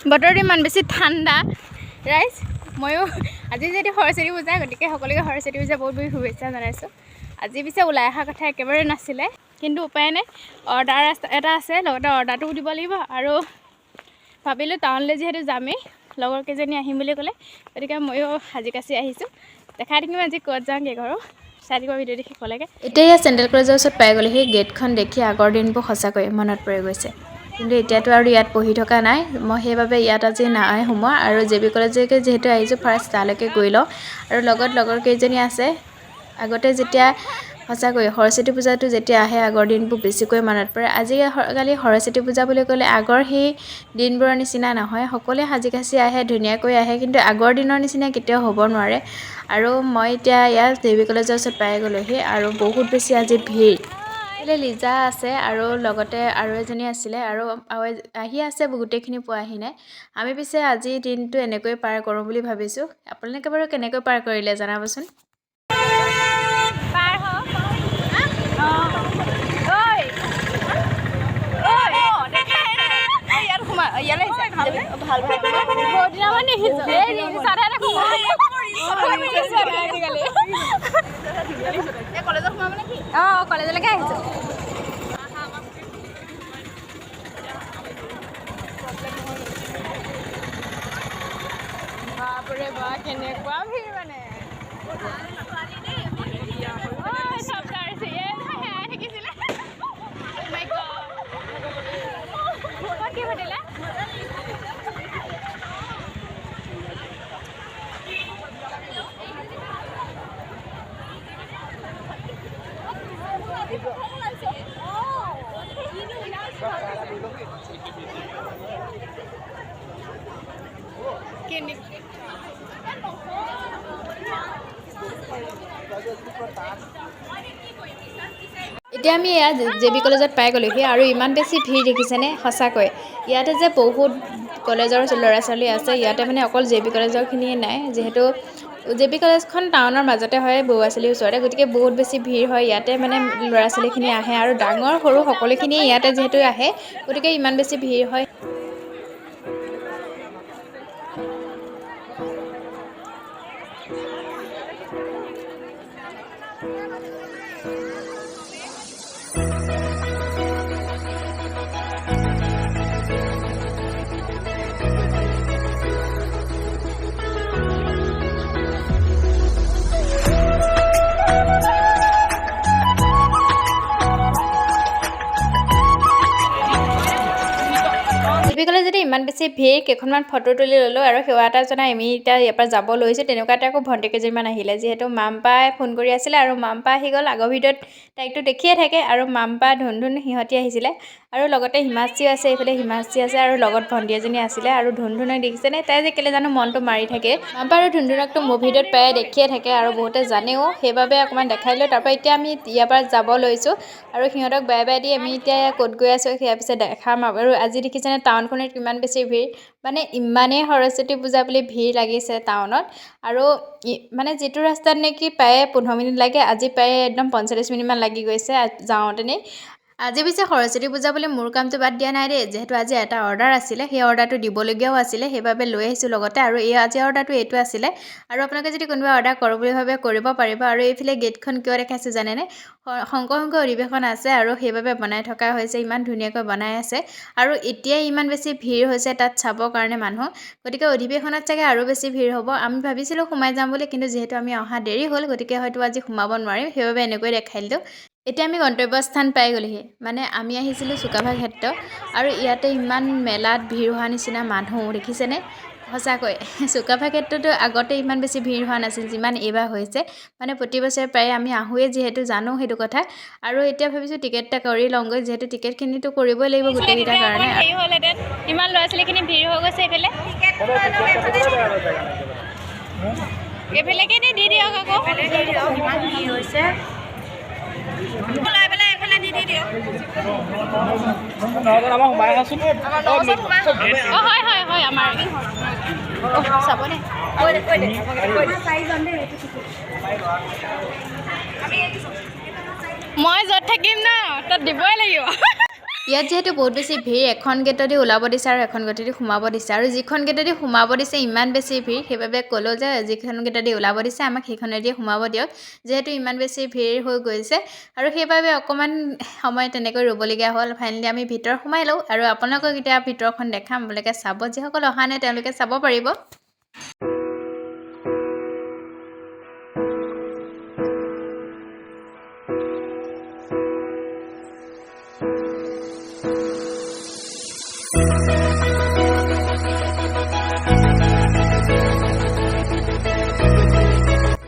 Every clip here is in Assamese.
বতৰটো ইমান বেছি ঠাণ্ডা ৰাইজ ময়ো আজি যদি সৰস্বতী পূজা গতিকে সকলোকে সৰস্বতী পূজা বহুত বহুত শুভেচ্ছা জনাইছোঁ আজি পিছে ওলাই অহা কথা একেবাৰে নাছিলে কিন্তু উপায় নাই অৰ্ডাৰ এটা আছে লগতে অৰ্ডাৰটোও দিব লাগিব আৰু ভাবিলোঁ টাউনলৈ যিহেতু যামেই লগৰ কেইজনী আহিম বুলি ক'লে গতিকে ময়ো সাজি কাচি আহিছোঁ দেখাই থাকিম আজি ক'ত যাওঁ কি কৰোঁ চাই থাকিব ভিডিঅ' দেখি ক'লেগে এতিয়া চেণ্ট্ৰেল কলেজৰ ওচৰত পাই গ'লে সেই গেটখন দেখি আগৰ দিনবোৰ সঁচাকৈ মনত পৰি গৈছে কিন্তু এতিয়াতো আৰু ইয়াত পঢ়ি থকা নাই মই সেইবাবে ইয়াত আজি নাই সোমোৱা আৰু জে বি কলেজলৈকে যিহেতু আহিছোঁ ফাৰ্ষ্ট তালৈকে গৈ লওঁ আৰু লগত লগৰ কেইজনী আছে আগতে যেতিয়া সঁচাকৈ সৰস্বতী পূজাটো যেতিয়া আহে আগৰ দিনবোৰ বেছিকৈ মনত পৰে আজিকালি সৰস্বতী পূজা বুলি ক'লে আগৰ সেই দিনবোৰৰ নিচিনা নহয় সকলোৱে সাজি কাচি আহে ধুনীয়াকৈ আহে কিন্তু আগৰ দিনৰ নিচিনা কেতিয়াও হ'ব নোৱাৰে আৰু মই এতিয়া ইয়াত জে বি কলেজৰ ওচৰত পাই গ'লোহি আৰু বহুত বেছি আজি ভিৰ লিজা আছে আৰু লগতে আৰু এজনী আছিলে আৰু আহি আছে গোটেইখিনি পোৱাহি নাই আমি পিছে আজি দিনটো এনেকৈ পাৰ কৰোঁ বুলি ভাবিছোঁ আপোনালোকে বাৰু কেনেকৈ পাৰ কৰিলে জনাবচোন কলেজলৈকে আহিছোঁ বাপৰে বা কেনেকুৱা ভিৰ মানে কি ঘটিলে এতিয়া আমি ইয়াত জে বি কলেজত পাই গ'লোহি আৰু ইমান বেছি ভিৰ দেখিছেনে সঁচাকৈ ইয়াতে যে বহুত কলেজৰ ল'ৰা ছোৱালী আছে ইয়াতে মানে অকল জে বি কলেজৰখিনিয়ে নাই যিহেতু জে বি কলেজখন টাউনৰ মাজতে হয় বৰুৱাচলিৰ ওচৰতে গতিকে বহুত বেছি ভিৰ হয় ইয়াতে মানে ল'ৰা ছোৱালীখিনি আহে আৰু ডাঙৰ সৰু সকলোখিনিয়ে ইয়াতে যিহেতু আহে গতিকে ইমান বেছি ভিৰ হয় যদি ইমান বেছি ভিৰ কেইখনমান ফটো তুলি ল'লোঁ আৰু সেৱা এটা জনাই আমি এতিয়া ইয়াৰ পৰা যাব লৈছোঁ তেনেকুৱাতে আকৌ ভণ্টি কেইজনীমান আহিলে যিহেতু মাম্পাই ফোন কৰি আছিলে আৰু মাম্পা আহি গ'ল আগৰ ভিডিঅ'ত তাইকটো দেখিয়ে থাকে আৰু মাম্পা ধুন সিহঁতি আহিছিলে আৰু লগতে হিমাশ্ৰী আছে এইফালে হিমাশ্ৰী আছে আৰু লগত ভণ্টি এজনী আছিলে আৰু ধুনক দেখিছেনে তাই যে কেলে জানো মনটো মাৰি থাকে মাম্পা আৰু ধুনকটো মোৰ ভিডিঅ'ত প্ৰায় দেখিয়ে থাকে আৰু বহুতে জানেও সেইবাবে অকণমান দেখাই দিলোঁ তাৰপৰা এতিয়া আমি ইয়াৰ পৰা যাব লৈছোঁ আৰু সিহঁতক বাই বাই দি আমি এতিয়া ক'ত গৈ আছোঁ সেয়া পিছে দেখাম আৰু আজি দেখিছেনে টাউনখনত কিমান বেছি ভিৰ মানে ইমানেই সৰস্বতী পূজা বুলি ভিৰ লাগিছে টাউনত আৰু মানে যিটো ৰাস্তাত নেকি প্ৰায় 15 মিনিট লাগে আজি প্ৰায় একদম 45 মিনিটমান লাগি গৈছে যাওঁতেনে আজি পিছে সৰস্বতী পূজা বুলি মোৰ কামটো বাদ দিয়া নাই দেই যিহেতু আজি এটা অৰ্ডাৰ আছিলে সেই অৰ্ডাৰটো দিবলগীয়াও আছিলে সেইবাবে লৈ আহিছোঁ লগতে আৰু এই আজি অৰ্ডাৰটো এইটো আছিলে আৰু আপোনালোকে যদি কোনোবা অৰ্ডাৰ কৰোঁ বুলি ভাবে কৰিব পাৰিব আৰু এইফালে গেটখন কিয় দেখাইছোঁ জানেনে শংকৰ অধিৱেশন আছে আৰু সেইবাবে বনাই থকা হৈছে ইমান ধুনীয়াকৈ বনাই আছে আৰু এতিয়াই ইমান বেছি ভিৰ হৈছে তাত চাবৰ কাৰণে মানুহ গতিকে অধিৱেশনত চাগে আৰু বেছি ভিৰ হ'ব আমি ভাবিছিলোঁ সোমাই যাম বুলি কিন্তু যিহেতু আমি অহা দেৰি হ'ল গতিকে হয়তো আজি সোমাব নোৱাৰিম সেইবাবে এনেকৈ দেখাই দিলোঁ এতিয়া আমি গন্তব্যস্থান পাই গ'লোহি মানে আমি আহিছিলোঁ চুকাফা ক্ষেত্ৰ আৰু ইয়াতে ইমান মেলাত ভিৰ হোৱা নিচিনা মানুহ দেখিছেনে সঁচাকৈ চুকাফা ক্ষেত্ৰতো আগতে ইমান বেছি ভিৰ হোৱা নাছিল যিমান এইবাৰ হৈছে মানে প্ৰতি বছৰে প্ৰায় আমি আহোঁৱে যিহেতু জানো সেইটো কথা আৰু এতিয়া ভাবিছোঁ টিকেট এটা কৰি লওঁগৈ যিহেতু টিকেটখিনিতো কৰিবই লাগিব গোটেইকেইটাৰ কাৰণে ইমান ল'ৰা ছোৱালীখিনি ভিৰ হৈ গৈছে এইফালেকে দি দিয়ক আকৌ ইমান ভিৰ হৈছে মই য'ত থাকিম ন তাত দিবই লাগিব ইয়াত যিহেতু বহুত বেছি ভিৰ, এখন গেটেদি ওলাব দিছে আৰু এখন গেটেদি সোমাব দিছে, আৰু যিখন গেটেদি সোমাব দিছে ইমান বেছি ভিৰ, সেইবাবে ক'লোঁ যে যিখন গেটেদি ওলাব দিছে আমাক সেইখনেদি সোমাব দিয়ক, যিহেতু ইমান বেছি ভিৰ হৈ গৈছে। আৰু সেইবাবে অকণমান সময় তেনেকৈ ৰ'বলগীয়া হ'ল। ফাইনেলি আমি ভিতৰত সোমাই লওঁ আৰু আপোনালোকক এতিয়া ভিতৰখন দেখাম, আপোনালোকে চাব, যিসকল অহা নাই তেওঁলোকে চাব পাৰিব।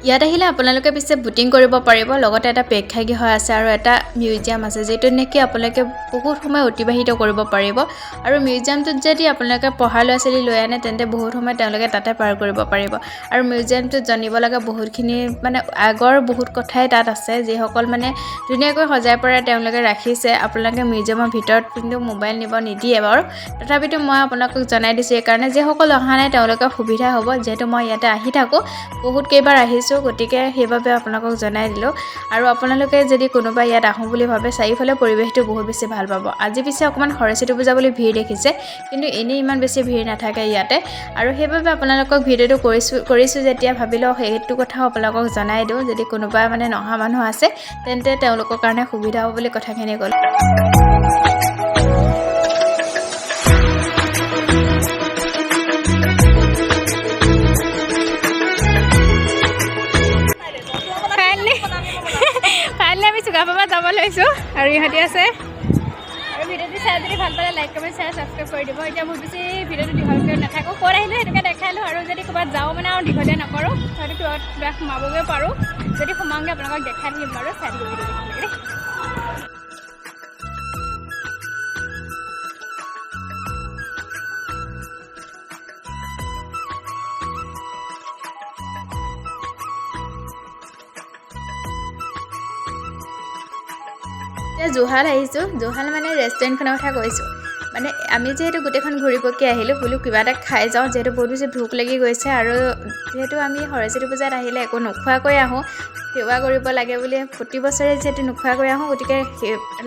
ইয়াত আহিলে আপোনালোকে পিছে বুটিং কৰিব পাৰিব, লগতে এটা প্ৰেক্ষাগৃহ আছে আৰু এটা মিউজিয়াম আছে, যিটো নেকি আপোনালোকে বহুত সময় অতিবাহিত কৰিব পাৰিব। আৰু মিউজিয়ামটোত যদি আপোনালোকে পঢ়া ল'ৰা ছোৱালী লৈ আনে তেন্তে বহুত সময় তেওঁলোকে তাতে পাৰ কৰিব পাৰিব। আৰু মিউজিয়ামটোত জানিব লগা বহুতখিনি মানে আগৰ বহুত কথাই তাত আছে, যিসকল মানে ধুনীয়াকৈ সজাই পৰাই তেওঁলোকে ৰাখিছে। আপোনালোকে মিউজিয়ামৰ ভিতৰত কিন্তু মোবাইল নিব নিদিয়ে বাৰু, তথাপিতো মই আপোনালোকক জনাই দিছোঁ এইকাৰণে যিসকল অহা নাই তেওঁলোকৰ সুবিধা হ'ব, যিহেতু মই ইয়াতে আহি থাকোঁ, বহুত কেইবাৰ আহিছোঁ, গতিকে সেইবাবে আপোনালোকক জনাই দিলোঁ। আৰু আপোনালোকে যদি কোনোবা ইয়াত আহোঁ বুলি ভাবে, চাৰিওফালে পৰিৱেশটো বহুত বেছি ভাল পাব। আজি পিছে অকণমান সৰস্বতী পূজা বুলি ভিৰ দেখিছে, কিন্তু এনেই ইমান বেছি ভিৰ নাথাকে ইয়াতে। আৰু সেইবাবে আপোনালোকক ভিডিঅ'টো কৰিছোঁ যেতিয়া ভাবিলোঁ সেইটো কথাও আপোনালোকক জনাই দিওঁ, যদি কোনোবা মানে নহা মানুহ আছে তেন্তে তেওঁলোকৰ কাৰণে সুবিধা হ'ব বুলি কথাখিনি ক'লোঁ। ফাইনেলি আমি চুকাফাপা যাব লৈছোঁ আৰু ইহঁতি আছে। আৰু ভিডিঅ'টো চাই যদি ভাল পালে লাইক কমেণ্ট শ্বেয়াৰ ছাবস্ক্ৰাইব কৰি দিব। এতিয়া বহুত বেছি ভিডিঅ'টো দীঘলকৈ নাথাকোঁ, ক'ত আহিলোঁ সেইটোকে দেখালোঁ। আৰু যদি ক'ৰবাত যাওঁ মানে আৰু দীঘলীয়া নকৰোঁ, হয়তো কিবা সোমাবগৈ পাৰোঁ, যদি সোমাওঁগৈ আপোনালোকক দেখাই থাকিম বাৰু, চাই দিব ভিডিঅ'টো। এতিয়া জুহাল আহিছোঁ, জুহাল মানে ৰেষ্টুৰেণ্টখনৰ কথা কৈছোঁ। মানে আমি যিহেতু গোটেইখন ঘূৰি পকি আহিলোঁ, বোলো কিবা এটা খাই যাওঁ, যিহেতু বহুত বেছি ভোক লাগি গৈছে। আৰু যিহেতু আমি সৰস্বতী পূজাত আহিলে একো নোখোৱাকৈ আহোঁ, সেৱা কৰিব লাগে বুলি প্ৰতি বছৰে যিহেতু নোখোৱাকৈ আহোঁ, গতিকে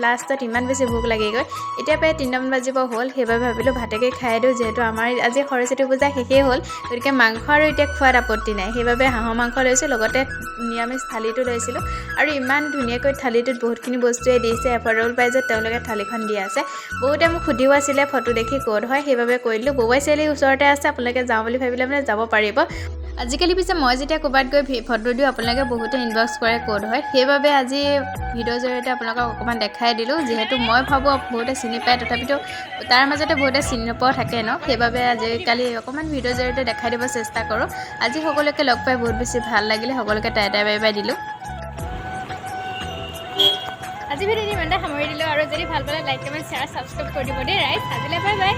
লাষ্টত ইমান বেছি ভোক লাগি গৈ এতিয়া প্ৰায় 3টামান বাজিব হ'ল। সেইবাবে ভাবিলোঁ ভাতেকে খাই দিওঁ, যিহেতু আমাৰ আজি সৰস্বতী পূজা শেষেই হ'ল, গতিকে মাংস আৰু এতিয়া খোৱাত আপত্তি নাই। সেইবাবে হাঁহৰ মাংস লৈছোঁ, লগতে নিৰামিষ থালিটো লৈছিলোঁ। আৰু ইমান ধুনীয়াকৈ থালিটোত বহুতখিনি বস্তুৱে দিছে, এফৰ্ডেবল প্ৰাইজত তেওঁলোকে থালিখন দি আছে। বহুতে মোক সুধিও আছিলে ফটো দেখি ক'ত হয়, সেইবাবে কৈ দিলোঁ। বৰুৱাই চাৰিআলিৰ ওচৰতে আছে, আপোনালোকে যাওঁ বুলি ভাবিলে মানে যাব পাৰিব। আজিকালি পিছে মই যেতিয়া ক'ৰবাত গৈ ফটো দিওঁ, আপোনালোকে বহুতে ইনবক্স কৰে ক'ত হয়, সেইবাবে আজি ভিডিঅ'ৰ জৰিয়তে আপোনালোকক অকণমান দেখাই দিলোঁ। যিহেতু মই ভাবোঁ বহুতে চিনি পায়, তথাপিতো তাৰ মাজতে বহুতে চিনি নোপোৱা থাকে ন, সেইবাবে আজিকালি অকণমান ভিডিঅ'ৰ জৰিয়তে দেখাই দিব চেষ্টা কৰোঁ। আজি সকলোকে লগ পাই বহুত বেছি ভাল লাগিলে, সকলোকে টাই বাই বাই দিলোঁ। আজি ভিডিঅ'টো ইমানতে সামৰি দিলোঁ, আৰু যদি ভাল পালে লাইক কমেণ্ট শ্বেয়াৰ ছাবস্ক্ৰাইব কৰি দিব দেই ৰাইজ। আজিলৈ বাই বাই।